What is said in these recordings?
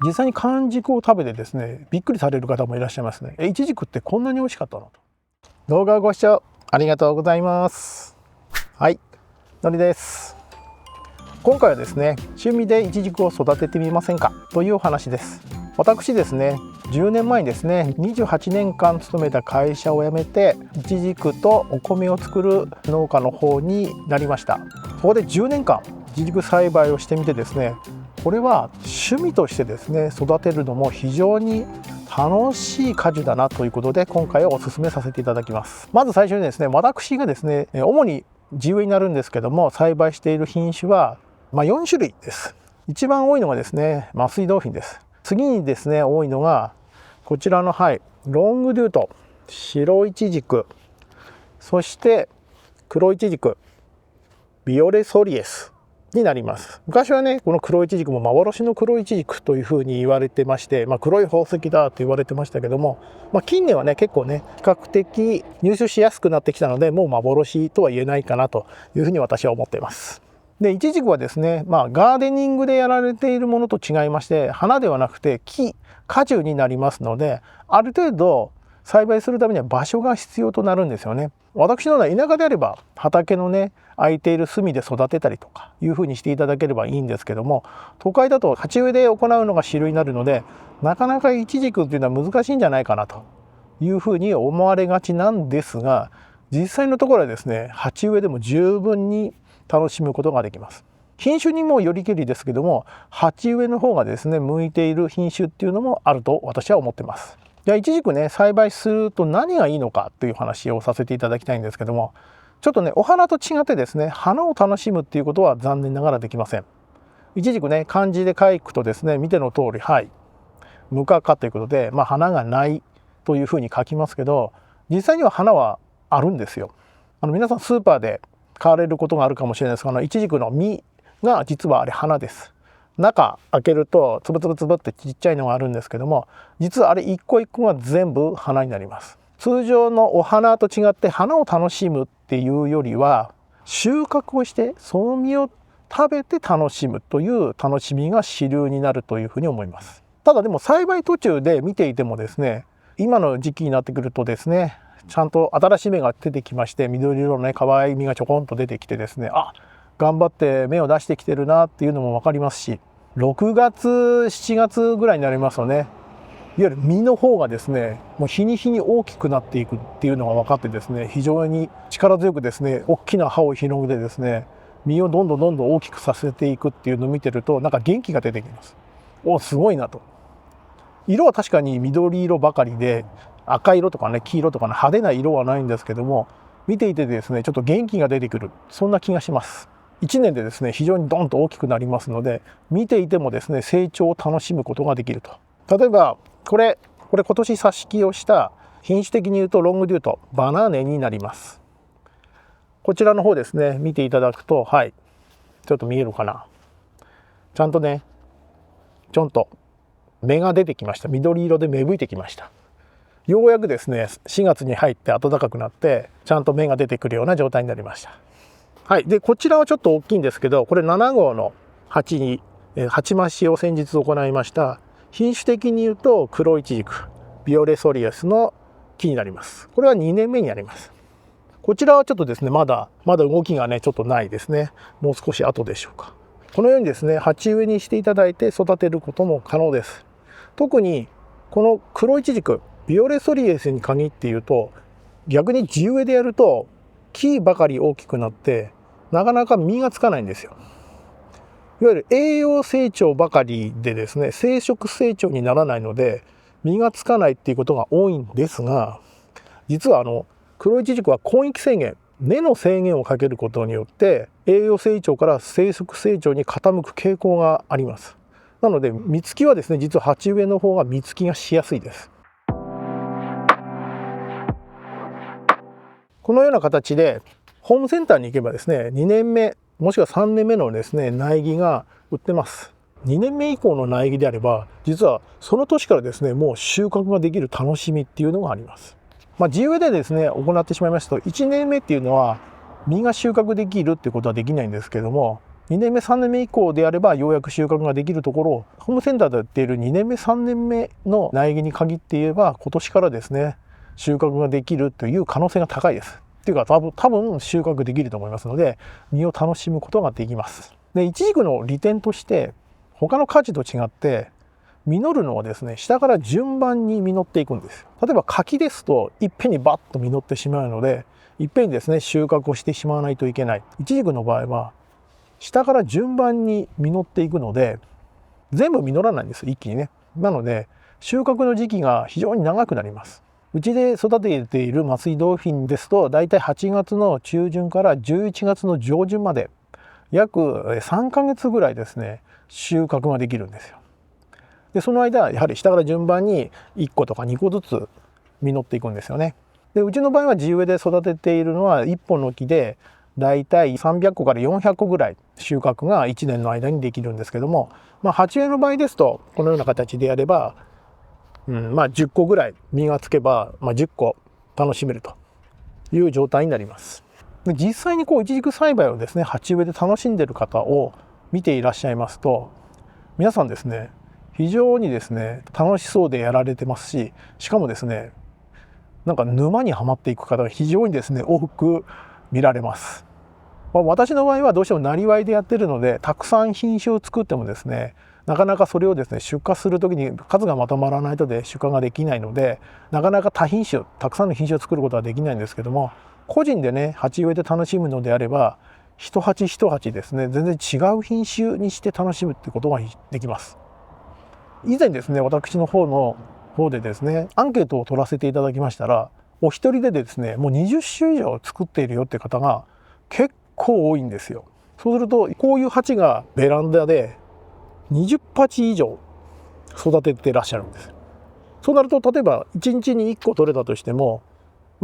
実際に完熟を食べてですね、びっくりされる方もいらっしゃいますね。イチジクってこんなに美味しかったのと。動画をご視聴ありがとうございます。はい、のりです。今回はですね、趣味でイチジクを育ててみませんかというお話です。私ですね、10年前にですね、28年間勤めた会社を辞めて、イチジクとお米を作る農家の方になりました。そこで10年間イチジク栽培をしてみてですね、これは趣味としてですね、育てるのも非常に楽しい果樹だなということで、今回はお勧めさせていただきます。まず最初にですね、私がですね、主に地植えになるんですけども、栽培している品種は4種類です。一番多いのがですね、桝井ドーフィンです。次にですね、多いのがこちらのロングデュート、白イチジク、そして黒イチジク、ビオレソリエスになります。昔はね、この黒イチジクも幻の黒イチジクというふうに言われてまして、黒い宝石だと言われてましたけども、近年はね、結構ね、比較的入手しやすくなってきたので、もう幻とは言えないかなというふうに私は思っています。で、イチジクはですね、ガーデニングでやられているものと違いまして、花ではなくて果樹になりますので、ある程度栽培するためには場所が必要となるんですよね。私のような田舎であれば畑のね、空いている隅で育てたりとかいうふうにしていただければいいんですけども、都会だと鉢植えで行うのが主流になるので、なかなかイチジクっていうのは難しいんじゃないかなというふうに思われがちなんですが、実際のところはですね、鉢植えでも十分に楽しむことができます。品種にもよりけりですけども、鉢植えの方がですね、向いている品種っていうのもあると私は思ってます。じゃあイチジクね、栽培すると何がいいのかという話をさせていただきたいんですけども、ちょっとね、お花と違ってですね、花を楽しむっていうことは残念ながらできません。イチジクね、漢字で書くとですね、見ての通り、無花果ということで、花がないというふうに書きますけど、実際には花はあるんですよ。皆さんスーパーで買われることがあるかもしれないですが、イチジクの実が実はあれ花です。中開けるとつぶつぶつぶってちっちゃいのがあるんですけども、実はあれ一個一個が全部花になります。通常のお花と違って花を楽しむっていうよりは、収穫をしてその実を食べて楽しむという楽しみが主流になるというふうに思います。ただでも栽培途中で見ていてもですね、今の時期になってくるとですね、ちゃんと新しい芽が出てきまして、緑色のね、可愛い実がちょこんと出てきてですね、頑張って芽を出してきてるなっていうのも分かりますし、6月7月ぐらいになりますとね、いわゆる実の方がですね、もう日に日に大きくなっていくっていうのが分かってですね、非常に力強くですね、大きな葉を広げてですね、実をどんどん大きくさせていくっていうのを見てると、なんか元気が出てきます。すごいなと。色は確かに緑色ばかりで、赤色とかね、黄色とかね、派手な色はないんですけども、見ていてですね、ちょっと元気が出てくる、そんな気がします。1年でですね、非常にドンと大きくなりますので、見ていてもですね、成長を楽しむことができると。例えばこれ今年挿し木をした品種的に言うとロングデュートバナーネになります。こちらの方ですね、見ていただくと、ちょっと見えるかな、ちゃんとね、ちょんと芽が出てきました。緑色で芽吹いてきました。ようやくですね、4月に入って暖かくなってちゃんと芽が出てくるような状態になりました。でこちらはちょっと大きいんですけど、これ7号の鉢に鉢増しを先日行いました。品種的に言うと黒イチジク、ビオレソリエスの木になります。これは2年目になります。こちらはちょっとですね、まだ動きがねちょっとないですね。もう少し後でしょうか。このようにですね、鉢植えにしていただいて育てることも可能です。特にこの黒イチジク、ビオレソリエスに限って言うと、逆に地植えでやると木ばかり大きくなってなかなか実がつかないんですよ。いわゆる栄養成長ばかりでですね、生殖成長にならないので実がつかないっていうことが多いんですが、実は黒イチジクは根域制限、根の制限をかけることによって栄養成長から生殖成長に傾く傾向があります。なので実つきはですね、実は鉢植えの方が実つきがしやすいです。このような形でホームセンターに行けばですね、2年目もしくは3年目のですね、苗木が売ってます。2年目以降の苗木であれば、実はその年からですね、もう収穫ができる楽しみっていうのがあります。地植えでですね、行ってしまいますと、1年目っていうのは実が収穫できるっていうことはできないんですけども、2年目3年目以降であればようやく収穫ができるところ、ホームセンターで売っている2年目3年目の苗木に限って言えば今年からですね収穫ができるという可能性が高いです。っていうか多分収穫できると思いますので、実を楽しむことができます。で、イチジクの利点として他の果樹と違って実るのはですね下から順番に実っていくんですよ。例えば柿ですといっぺんにバッと実ってしまうので、いっぺんにですね収穫をしてしまわないといけない。イチジクの場合は下から順番に実っていくので全部実らないんです、一気にね。なので収穫の時期が非常に長くなります。うちで育てている松井ドーフィンですとだいたい8月の中旬から11月の上旬まで約3ヶ月ぐらいですね収穫ができるんですよ。でその間やはり下から順番に1個とか2個ずつ実っていくんですよね。でうちの場合は地植えで育てているのは1本の木でだいたい300個から400個ぐらい収穫が1年の間にできるんですけども、鉢植えの場合ですとこのような形でやれば、10個ぐらい実がつけば、10個楽しめるという状態になります。で実際にイチジク栽培をですね鉢植えで楽しんでいる方を見ていらっしゃいますと、皆さんですね非常にですね楽しそうでやられてますし、しかもですねなんか沼にはまっていく方が非常にですね多く見られます。私の場合はどうしてもなりわいでやってるのでたくさん品種を作ってもですねなかなかそれをですね出荷する時に数がまとまらないとで出荷ができないので、なかなか多品種たくさんの品種を作ることはできないんですけども、個人でね鉢植えで楽しむのであれば一鉢一鉢ですね全然違う品種にして楽しむってことができます。以前ですね私の方でですねアンケートを取らせていただきましたら、お一人でですねもう20種以上作っているよって方が結構多いんですよ。そうするとこういう鉢がベランダで20鉢以上育ててらっしゃるんです。そうなると例えば1日に1個取れたとしても、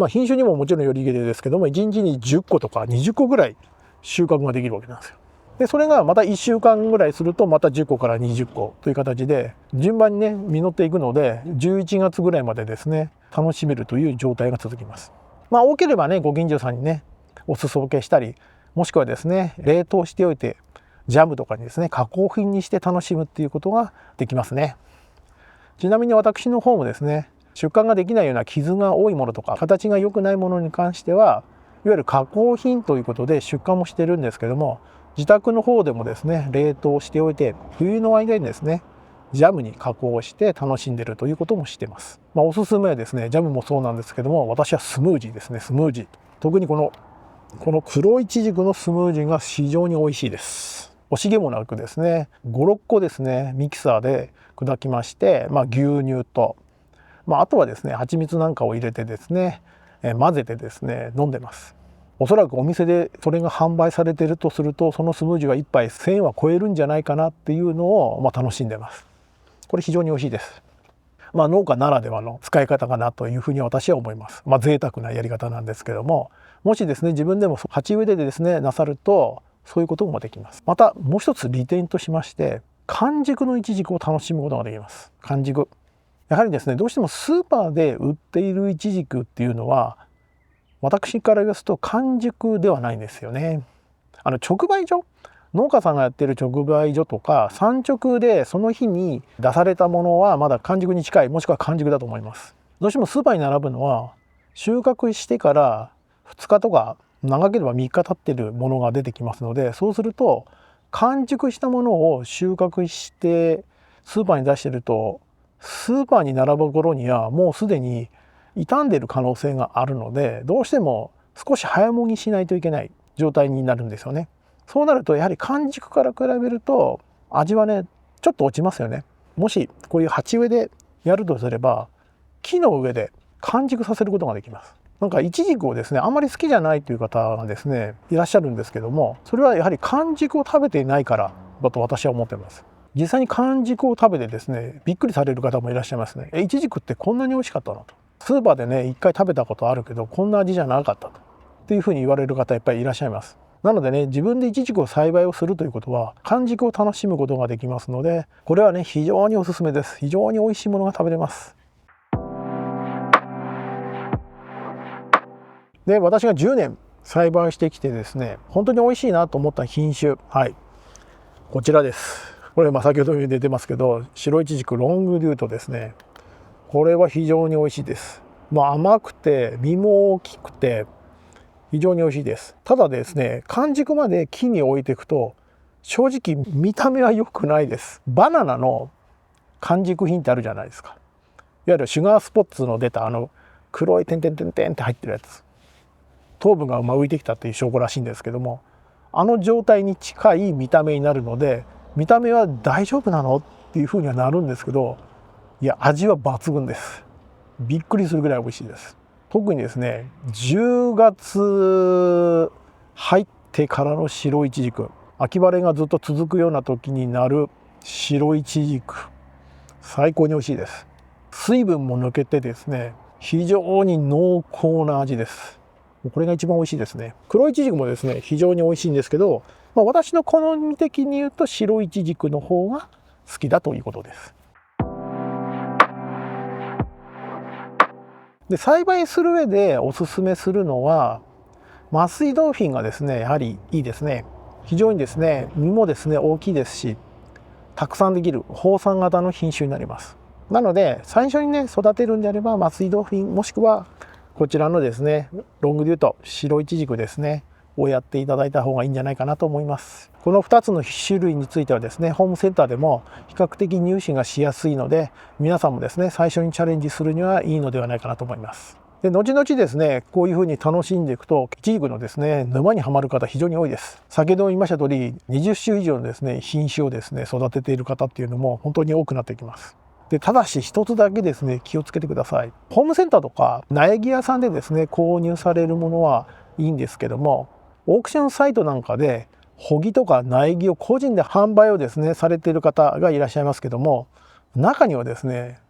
品種にももちろんよりけりですけども1日に10個とか20個ぐらい収穫ができるわけなんですよ。でそれがまた1週間ぐらいするとまた10個から20個という形で順番にね実っていくので11月ぐらいまでですね楽しめるという状態が続きます。多ければねご近所さんにねお裾分けしたり、もしくはですね冷凍しておいてジャムとかにですね加工品にして楽しむっていうことができますね。ちなみに私の方もですね出荷ができないような傷が多いものとか形が良くないものに関してはいわゆる加工品ということで出荷もしてるんですけども、自宅の方でもですね冷凍しておいて冬の間にですねジャムに加工して楽しんでるということもしています。おすすめはですねジャムもそうなんですけども、私はスムージーですね。スムージー、特にこの黒いちじくのスムージーが非常に美味しいです。惜しげもなくですね5、6個ですねミキサーで砕きまして、牛乳と、あとはですね蜂蜜なんかを入れてですね混ぜてですね飲んでます。おそらくお店でそれが販売されているとするとそのスムージーは1杯1000円は超えるんじゃないかなっていうのを楽しんでます。これ非常に美味しいです。農家ならではの使い方かなというふうに私は思います。贅沢なやり方なんですけども、もしですね自分でも鉢植えでですねなさるとそういうこともできます。またもう一つ利点としまして完熟のイチジクを楽しむことができます。完熟、やはりですねどうしてもスーパーで売っているイチジクっていうのは私から言わすと完熟ではないんですよね。直売所、農家さんがやってる直売所とか産直でその日に出されたものはまだ完熟に近い、もしくは完熟だと思います。どうしてもスーパーに並ぶのは収穫してから2日とか長ければ3日経ってるものが出てきますので、そうすると完熟したものを収穫してスーパーに出してるとスーパーに並ぶ頃にはもうすでに傷んでいる可能性があるので、どうしても少し早もぎしないといけない状態になるんですよね。そうなるとやはり完熟から比べると味はねちょっと落ちますよね。もしこういう鉢植えでやるとすれば木の上で完熟させることができます。なんかイチジクをですねあんまり好きじゃないという方がですねいらっしゃるんですけども、それはやはり完熟を食べていないからだと私は思っています。実際に完熟を食べてですねびっくりされる方もいらっしゃいますね。イチジクってこんなに美味しかったのと、スーパーでね一回食べたことあるけどこんな味じゃなかったとっていうふうに言われる方やっぱりいらっしゃいます。なのでね自分でイチジクを栽培をするということは完熟を楽しむことができますので、これはね非常におすすめです。非常に美味しいものが食べれます。で私が10年栽培してきてですね本当に美味しいなと思った品種、こちらです。これ先ほど出てますけど、白いちじくロングデュートですね。これは非常に美味しいです。甘くて実も大きくて非常に美味しいです。ただですね、完熟まで木に置いていくと正直見た目は良くないです。バナナの完熟品ってあるじゃないですか。いわゆるシュガースポッツの出た黒い点々点々って入ってるやつ、糖分が浮いてきたっていう証拠らしいんですけども、あの状態に近い見た目になるので、見た目は大丈夫なのっていうふうにはなるんですけど、いや味は抜群です。びっくりするぐらい美味しいです。特にですね、10月入ってからの白いちじく、秋晴れがずっと続くような時になる白いちじく、最高に美味しいです。水分も抜けてですね、非常に濃厚な味です。これが一番美味しいですね。黒いちじくもですね、非常に美味しいんですけど、私の好み的に言うと白いちじくの方が好きだということです。で、栽培する上でおすすめするのはマスイドルフィンがですね、やはりいいですね。非常にですね、実もですね大きいですし、たくさんできる放散型の品種になります。なので最初にね育てるんであればマスイドルフィン、もしくはこちらのですねロングデュート白いちじくですねをやっていただいた方がいいんじゃないかなと思います。この2つの種類についてはですね、ホームセンターでも比較的入手がしやすいので、皆さんもですね最初にチャレンジするにはいいのではないかなと思います。で、後々ですね、こういうふうに楽しんでいくといちじくのですね沼にはまる方非常に多いです。先ほど言いました通り、20種以上のですね品種をですね育てている方っていうのも本当に多くなってきます。で、ただし一つだけですね気をつけてください。ホームセンターとか苗木屋さんでですね購入されるものはいいんですけども、オークションサイトなんかで穂木とか苗木を個人で販売をですねされている方がいらっしゃいますけども、中にはですね、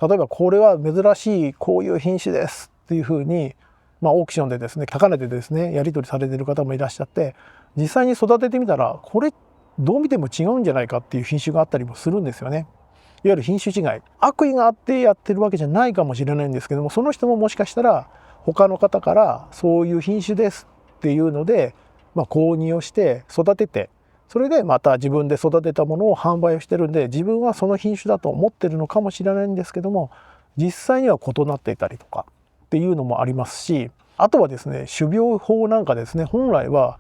例えばこれは珍しいこういう品種ですっていうふうに、オークションでですね高値でですねやり取りされている方もいらっしゃって、実際に育ててみたらこれどう見ても違うんじゃないかっていう品種があったりもするんですよね。いわゆる品種違い、悪意があってやってるわけじゃないかもしれないんですけども、その人ももしかしたら他の方からそういう品種ですっていうので、購入をして育てて、それでまた自分で育てたものを販売をしてるんで、自分はその品種だと思ってるのかもしれないんですけども、実際には異なっていたりとかっていうのもありますし、あとはですね種苗法なんかですね、本来は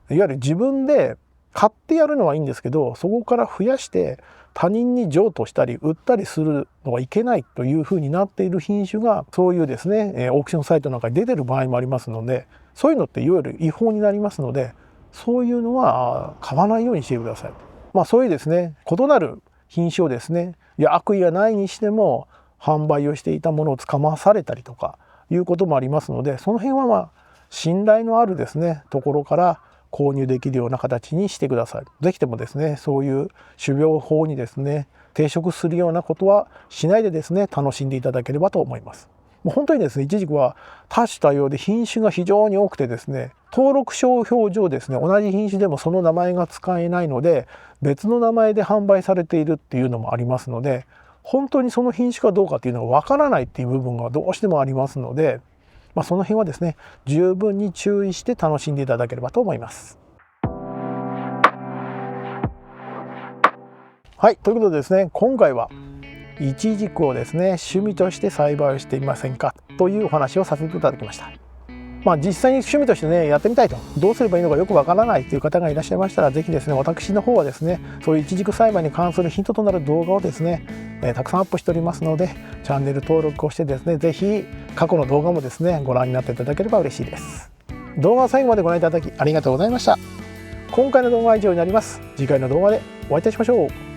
いわゆる自分で買ってやるのはいいんですけど、そこから増やして他人に譲渡したり売ったりするのはいけないというふうになっている品種が、そういうですねオークションサイトなんかに出てる場合もありますので、そういうのっていわゆる違法になりますので、そういうのは買わないようにしてください。そういうですね異なる品種をですね、いや悪意がないにしても販売をしていたものを捕まされたりとかいうこともありますので、その辺は信頼のあるですねところから購入できるような形にしてください。ぜひともですねそういう種苗法にですね抵触するようなことはしないでですね楽しんでいただければと思います。もう本当にですね、イチジクは多種多様で品種が非常に多くてですね、登録商標上ですね同じ品種でもその名前が使えないので別の名前で販売されているっていうのもありますので、本当にその品種かどうかっていうのがわからないっていう部分がどうしてもありますので、その辺はですね十分に注意して楽しんでいただければと思います。はい、ということでですね、今回はイチジクをですね趣味として栽培をしていませんかというお話をさせていただきました。実際に趣味としてねやってみたいと、どうすればいいのかよくわからないという方がいらっしゃいましたら、ぜひですね私の方はですねそういうイチジク栽培に関するヒントとなる動画をですね、たくさんアップしておりますので、チャンネル登録をしてですね、ぜひ過去の動画もですねご覧になっていただければ嬉しいです。動画を最後までご覧いただきありがとうございました。今回の動画は以上になります。次回の動画でお会いいたしましょう。